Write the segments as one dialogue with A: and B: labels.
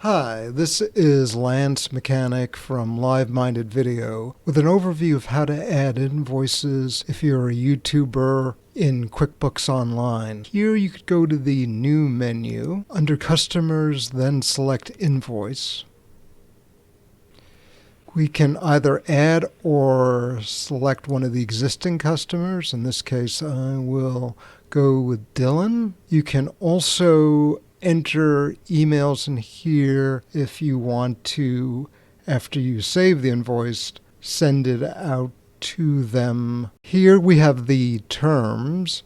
A: Hi, this is Lance Mechanic from Live Minded Video with an overview of how to add invoices if you're a YouTuber in QuickBooks Online. Here you could go to the New menu. Under Customers, then select Invoice. We can either add or select one of the existing customers. In this case, I will go with Dylan. You can also enter emails in here if you want to, after you save the invoice, send it out to them. Here we have the terms.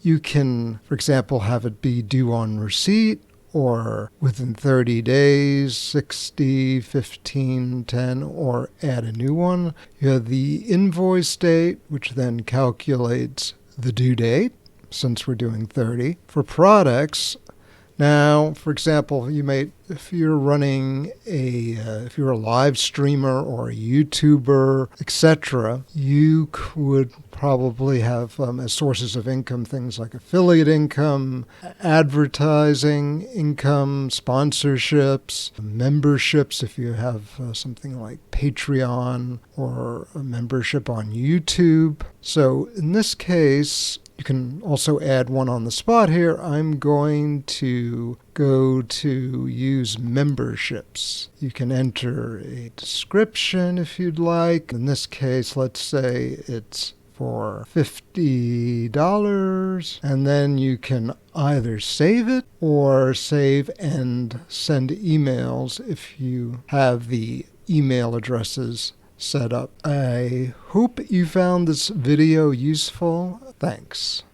A: You can, for example, have it be due on receipt, or within 30 days, 60, 15, 10, or add a new one. You have the invoice date, which then calculates the due date, since we're doing 30. For products, now, for example, if you're running if you're a live streamer or a YouTuber, etc., you could probably have as sources of income things like affiliate income, advertising income, sponsorships, memberships if you have something like Patreon or a membership on YouTube. So in this case, you can also add one on the spot here. I'm going to go to use memberships. You can enter a description if you'd like. In this case, let's say it's for $50, and then you can either save it or save and send emails if you have the email addresses set up. I hope you found this video useful. Thanks.